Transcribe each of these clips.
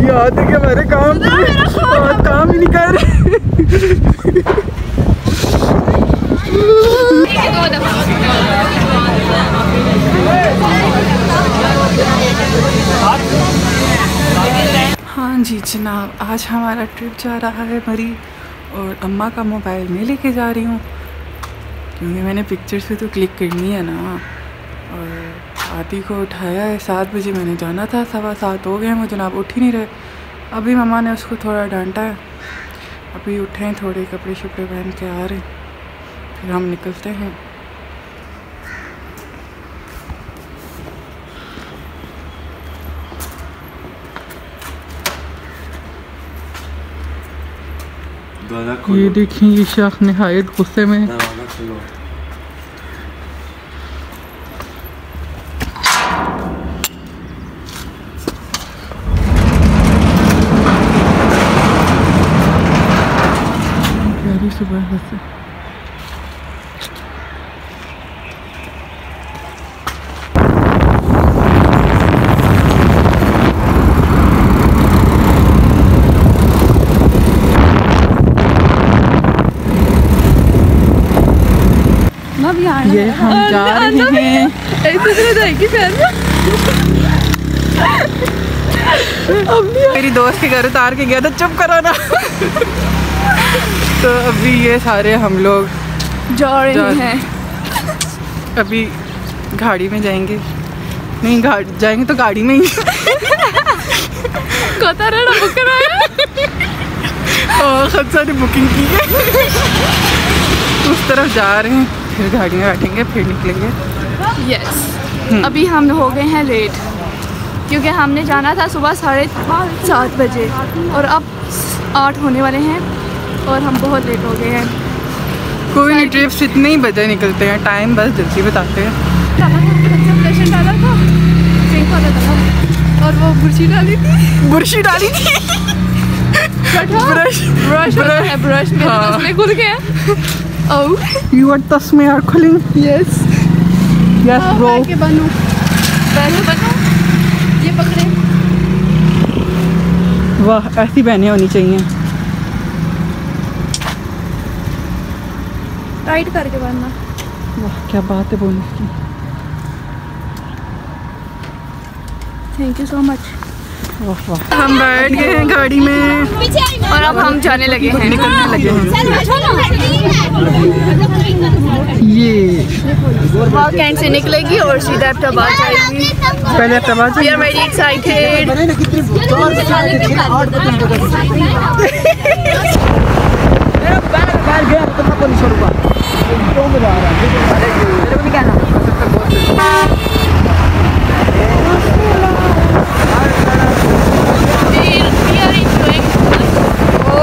याद है कि हमारे काम ही नहीं कर रहे। हाँ जी जनाब, आज हमारा ट्रिप जा रहा है मरी और अम्मा का मोबाइल मैं लेके जा रही हूँ क्योंकि मैंने पिक्चर्स पे तो क्लिक करनी है ना। और आदि को उठाया है 7 बजे, मैंने जाना था, 7:15 हो गए हैं, वो जनाब उठ ही नहीं रहे। अभी मम्मा ने उसको थोड़ा डांटा है, अभी उठे हैं, थोड़े कपड़े शपड़े पहन के आ रहे हैं, फिर हम निकलते हैं। ये देखिए ये शख्स निहायत गुस्से में। प्यारी सुबह से ये हम जा रहे हैं। मेरी दोस्त के घर उतार के गया था, चुप करो ना। तो अभी ये सारे हम लोग जा रहे हैं। अभी गाड़ी में जाएंगे, नहीं जाएंगे तो गाड़ी में ही। बुक कराया और खदसा ने बुकिंग की है। उस तरफ जा रहे हैं, फिर गाड़ी में बैठेंगे, फिर निकलेंगे। यस अभी हम हो गए हैं लेट क्योंकि हमने जाना था सुबह 7:30 बजे और अब 8 होने वाले हैं और हम बहुत लेट हो गए हैं। कोई नहीं, ट्रिप्स इतने ही बजे निकलते हैं, टाइम बस जल्दी बताते हैं। डाला था और वो बुर्शी डाली थी। ब्रश में खुल गया। Oh, your tasme are calling. Yes. Yes, bro. पैर बनो। ये पकड़े। वाह, ऐसी बहनें होनी चाहिए। टाइट करके बांधना। वाह क्या बात है बोलने की। Thank you so much. हम बैठ गए हैं गाड़ी में और अब हम जाने लगे हैं, निकलने लगे हैं। ये वॉक एंड से निकलेगी और सीधा अहमदाबाद जाएगी। पहले Ahmedabad we are very excited.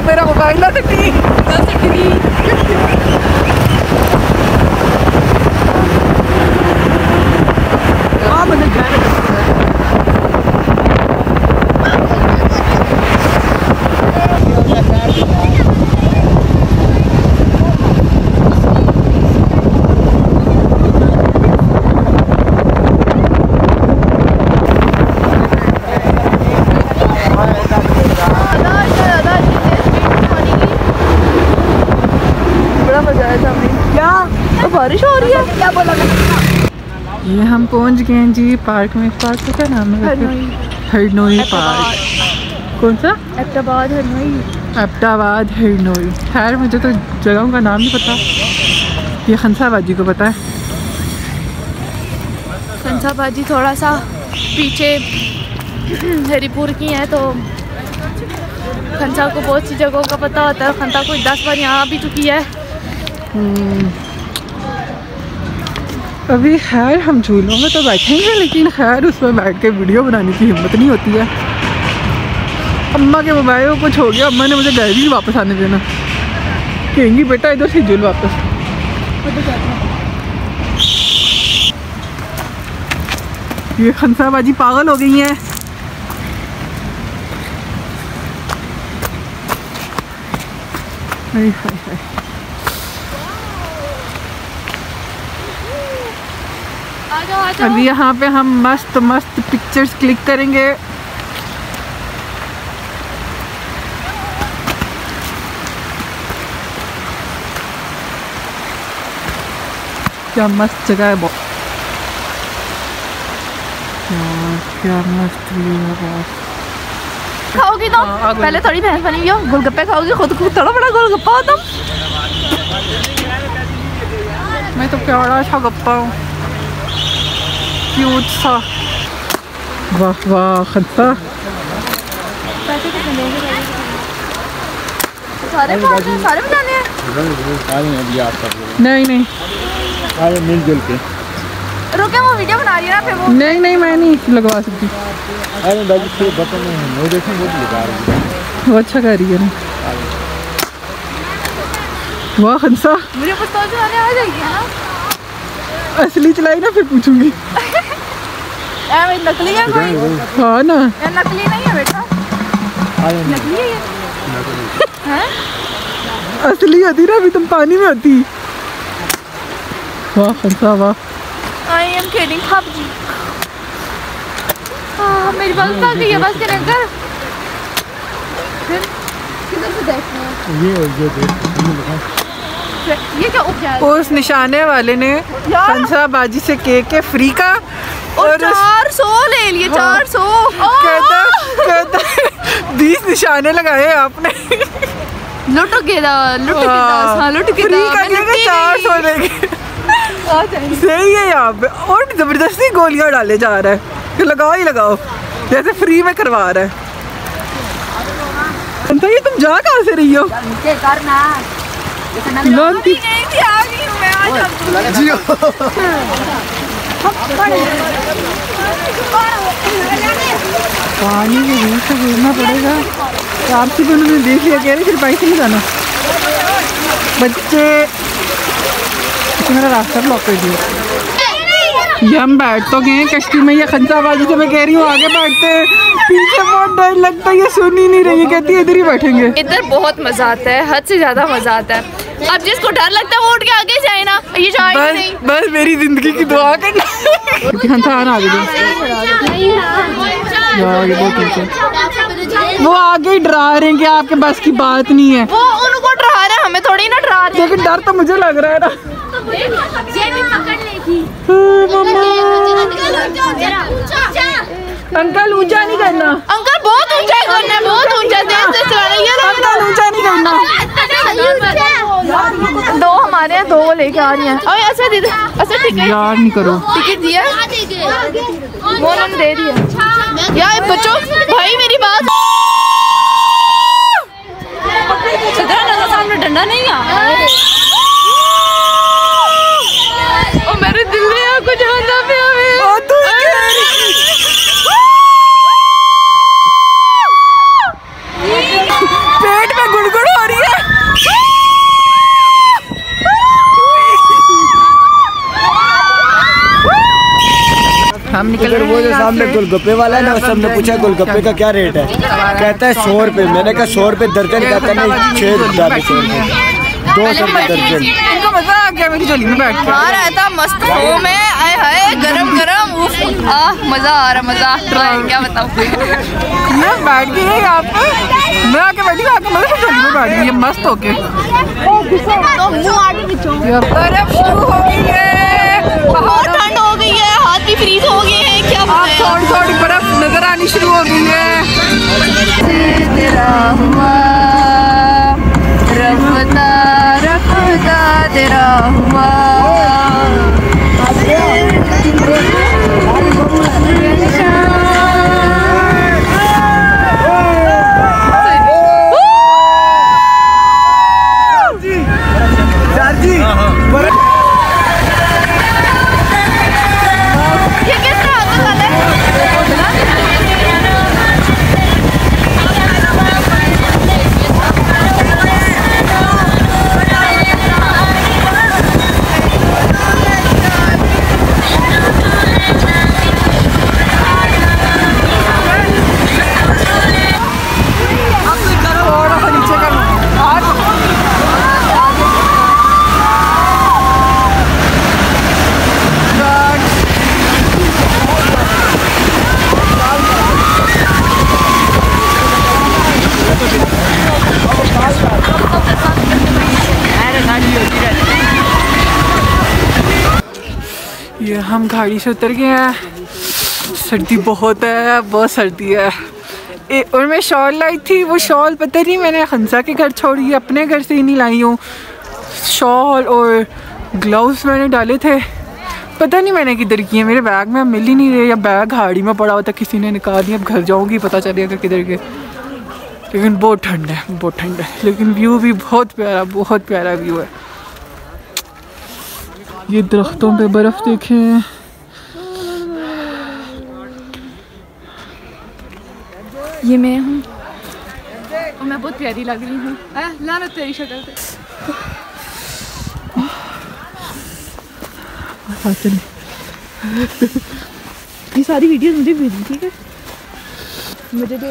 मेरा मोबाइल ना सकती। बारिश हो रही है, क्या बोला? ये हम पहुंच गए हैं जी पार्क में। पार्क का क्या नाम है? हरनोई पार्क। कौन सा? अहमदाबाद हरनोई। खैर मुझे तो जगहों का नाम नहीं पता, ये खनसाबाजी को पता है। खनसाबाजी थोड़ा सा पीछे हरीपुर की है, तो खनसा को बहुत सी जगहों का पता होता है। खनसा को 10 बार यहाँ भी चुकी है। अभी खैर हम झूलों में तो बैठेंगे, लेकिन खैर उसमें बैठ के वीडियो बनाने की हिम्मत नहीं होती है। अम्मा के मोबाइल को कुछ हो गया, अम्मा ने मुझे घर भी वापस आने देना, कहेंगी बेटा इधर से झूल वापस। ये खनसाबाजी पागल हो गई है। अभी यहाँ पे हम मस्त मस्त पिक्चर्स क्लिक करेंगे। क्या मस्त जगह है, बहुत क्या मस्त व्यू है बॉस। खाओगी तो पहले थोड़ी भैंस बनी हुई हो, गोलगप्पे खाओगी, खुद थोड़ा बड़ा गोलगप्पा हो तुम। मैं तो क्या बड़ा अच्छा गप्पा हूँ, क्यूट सा। वाह वाह खत्ता। सारे बनाने हैं। नहीं नहीं मिलजुल के। रुके, वो वीडियो बना रही है ना, फिर वो नहीं नहीं मैं नहीं लगवा सकती। अरे बाजी बटन वो देखें, वो लगा रही है, वो अच्छा कर रही है ना। वाह हंसा, मुझे पता चलाने आ जाएगी ना। असली चलाई ना फिर पूछूंगी। भाई नकली है कोई? हाँ ना, यार नकली नहीं है बेटा, नकली है ये। हैं? असली होती ना, अभी तुम पानी में होती। वाह हंसा वाह। आई एम खेलिंग पबजी। मेरी बात आ गई है, बस करें कर। किधर से देखना है? ये क्या उग जाएगा? उस निशाने वाले ने हंसा बाजी से केक के फ्री का और 400 ले लिए। 400 कहता 20 निशाने लगाए आपने। लुट गया हाँ, लुट गया। फ्री का केक 400 लेके सही है यहाँ पे। और जबरदस्ती गोलियां डाले जा रहा है कि लगाओ ही लगाओ, जैसे फ्री में करवा रहा है। तो ये तुम जा कहाँ से रही हो? पानी के बीच से घूमना पड़ेगा। आपसे भी उन्होंने देख लिया, कह रहे फिर पैसे नहीं जाना। बच्चे मेरा रास्ता ब्लॉक कर दिया। ये हम बैठ तो गए कश्ती में, ये खंसाबाजी से मैं कह रही हूँ आगे बैठते हैं, पीछे बहुत डर लगता है, ये सुन ही नहीं रही है, कहती है इधर ही बैठेंगे। इधर बहुत मजा आता है, हद से ज्यादा मजा आता है। अब जिसको डर लगता है वो उठ के आगे जाए ना, ये जाए नहीं। बस मेरी जिंदगी की दुआ करना। आगे वो आगे ही डरा रहे हैं कि आपके बस की बात नहीं है। वो उनको डरा रहा है, हमें थोड़ी ना डरा रहे। लेकिन डर तो मुझे लग रहा है ना। अंकल ऊंचा नहीं करना। अंकल बहुत ऊंचा करना है, बहुत ऊंचा अंकल ऊंचा नहीं करना। दो हमारे यहाँ, दो लेके आ रही हैं। अरे ऐसा दीदी, ऐसा टिकट यार नहीं करो। टिकट दिया वो उन्होंने दे दिया। यार बच्चों भाई मेरी बात, सामने डंडा नहीं है। और मेरे दिल में कुछ होता पे पेट में गुड़गुड़ हो रही है। हम निकल रहे हैं। वो जो सामने गोलगप्पे वाला है ना, उस हमने पूछा गोलगप्पे का क्या रेट है, कहता है 100 रुपये। मैंने कहा 100 रुपये दर्जन, कहता नहीं 6 रुपये 200 रुपये दर्जन। इनको मजा आ गया मेरी झोली में बैठ के। आ रहा था मस्त हो में, आए हाय गरम गरम, मजा आ रहा, मजा क्या बताऊँ। मैं बैठ गई है यहाँ पे, मैं आके बैठी हूँ, आके मतलब झोली में बैठ गई है मस्त होके। बर्फ शुरू हो गई है, बहुत ठंड हो गई है, हाथ भी फ्रीज हो गए हैं। क्या थोड़ी थोड़ी बर्फ नजर आनी शुरू हो गई है। तेरा हुआ रफ्ता रफ्ता तेरा हुआ। ये हम गाड़ी से उतर गए हैं। सर्दी बहुत है, बहुत सर्दी है। और मैं शॉल लाई थी, वो शॉल पता नहीं मैंने हंसा के घर छोड़ी, अपने घर से ही नहीं लाई हूँ। शॉल और ग्लव्स मैंने डाले थे, पता नहीं मैंने किधर किए, मेरे बैग में मिल ही नहीं रहे, या बैग गाड़ी में पड़ा हुआ था, किसी ने निकाल दिया। अब घर जाऊँगी पता चलेगा किधर के। लेकिन बहुत ठंड है, बहुत ठंड है, लेकिन व्यू भी बहुत प्यारा व्यू है। ये दरख्तों पे बर्फ़ देखें, ये मैं हूँ और मैं बहुत प्यारी लग रही हूँ। लानत तेरी शक्ल पे। ये सारी वीडियो मुझे भेजी, ठीक है? मुझे तो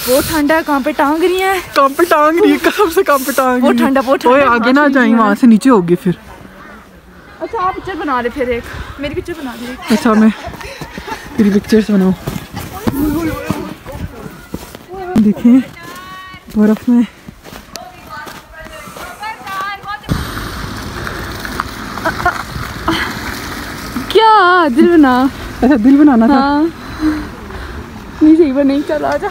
बहुत ठंडा है, कहाँ पे टांग रही है? कहाँ पे टांग रही है? कहाँ से कहाँ पे टांग? बहुत ठंडा, बहुत ठंडा। आगे ना जाए, वहाँ से नीचे होगी फिर। अच्छा आप पिक्चर बना रहे, फिर एक मेरी पिक्चर बना दे। अच्छा मैं तेरी पिक्चर्स बनाऊँ। देखिए बर्फ में क्या दिल बना? अच्छा दिल बनाना था। हाँ। नहीं सही पर नहीं, चल आजा।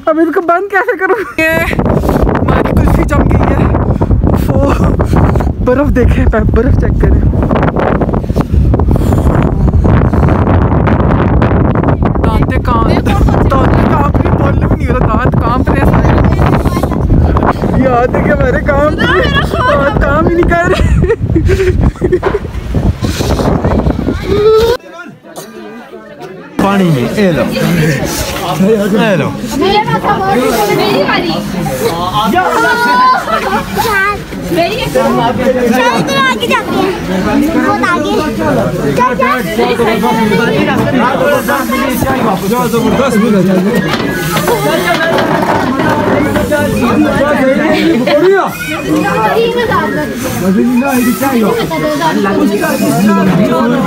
अब इसको बंद कैसे करूँ? हमारी कुल्फी जम गई है। बर्फ देखे, बर्फ चेक करें। दांत कांप रहे, बोलने भी नहीं हो रहा, दांत कांप रहे हैं। याद है कि हमारे दांत काम ही नहीं कर रहे। पानी में ये लो, ये लो। आगे जाते हैं, बहुत आगे।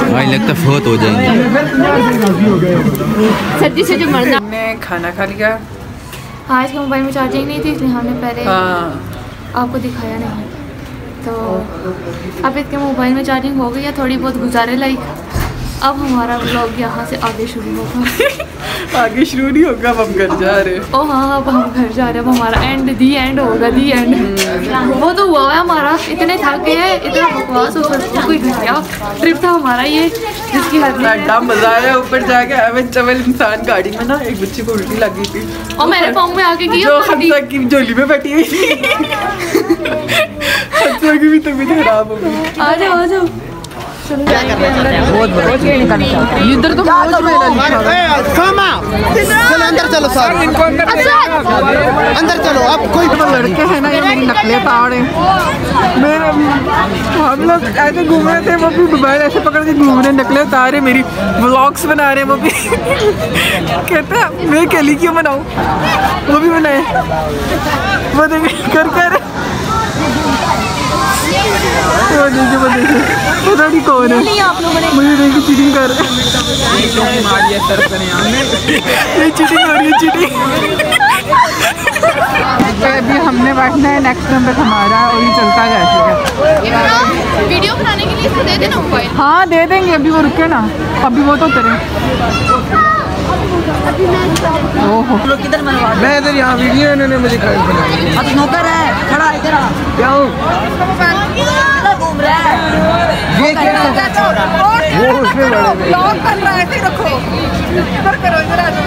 भाई लगता फोत हो जाएंगे। सर्दी से जो मरना। हमने खाना खा लिया। आज के मोबाइल में चार्जिंग नहीं थी, इसलिए हमने पहले आपको दिखाया नहीं। तो अब इसके मोबाइल में चार्जिंग हो गई है थोड़ी बहुत, गुजारे लाइक। अब हमारा व्लॉग यहाँ से आगे शुरू होगा। आगे शुरू नहीं होगा, अब हम घर जा रहे हैं। ओ हाँ, अब हम घर जा रहे हैं। अब हमारा दी एंड होगा, दी एंड। वो तो हुआ है हमारा, इतने थक गए हैं, इतना बकवास हो कोई घटिया ट्रिप था हमारा ये, जिसकी हद बड़ा मजा आया। ऊपर जाके अवन चवल इंसान गाड़ी में ना, एक बच्चे को उल्टी लग गई थी और मेरे पाँव में आके की की झोली में बैठी हुई थी। बच्चों की भी तबीयत खराब हो गई। आ जाओ, आ जाओ। इधर तो चलो अंदर चलो सर, अंदर चलो। अब कोई लड़के हैं ना, ये मेरी नकलें ताड़ हैं। मेरे हम लोग ऐसे घूम रहे थे, वो भी मोबाइल ऐसे पकड़ के घूम रहे, नकलें उतार रहे, मेरी व्लॉग्स बना रहे हैं। वो भी कहते हैं मैं अकेली क्यों बनाऊँ, वो भी बनाए। वो देखिए कर कर पता नहीं कौन है, मुझे देखिए चीटिंग कर रहे हैं। ये चीटिंग हो रही है, चीटिंग। अभी हमने बैठना है नेक्स्ट नंबर हमारा, और ये चलता जाएगा। वीडियो बनाने के लिए दे देना मोबाइल। हाँ दे देंगे, अभी वो रुके ना, अभी वो तो करें। ओहो मैं इधर यहाँ वीडियो इन्होंने मुझे अब नौकर है खड़ा, इधर आ। क्या हो घूम रहा है ये क्या वो उसमें ब्लॉग कर रहा है, ऐसे रखो इधर करो, इधर आ जाओ।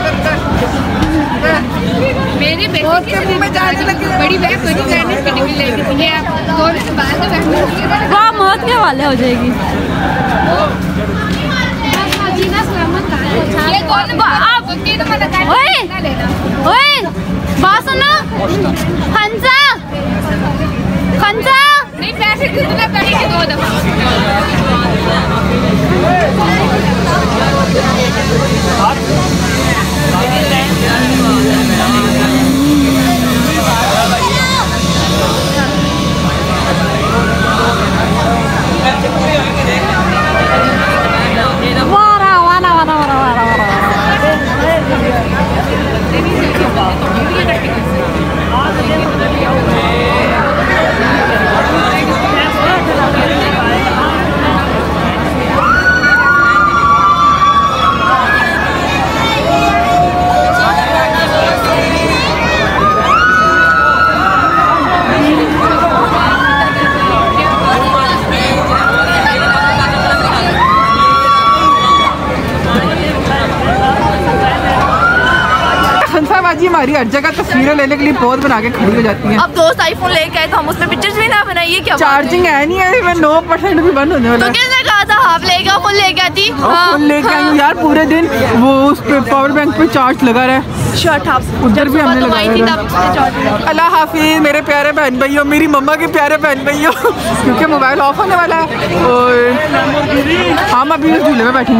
मेरे बेटे के मुंह में जाने लगी बड़ी बहन बड़ी बहन इसकी डिग्री लेके थी, ये दोनों से बाहर का बहन वो मौत के हवाले हो जाएगी। ये कौन आप ओए बात सुनो, हंसा हंसा नहीं, पैसे कितने करेंगे 2 दफा। सारी हर जगह तस्वीरें लेने के लिए पोज बना के खड़ी हो जाती हैं। अब दोस्त आईफोन लेके आए तो हम उसमें पिक्चर्स भी ना बनाइए क्या? चार्जिंग है नहीं है, मैं 9% भी बंद होने वाला तो है। किसने कहा था आप लेके आओ? फुल लेके आती। फोन लेके आई हूँ यार, पूरे दिन वो उस पे पावर बैंक पे चार्ज लगा रहा है। शर्ट आप उधर भी हमने लगाया थी है। तब। अल्लाह हाफिज मेरे प्यारे बहन भाइयों, मेरी मम्मा के प्यारे बहन भाइयों, क्योंकि मोबाइल ऑफ होने वाला है और हम अभी उस झूले में बैठेंगे।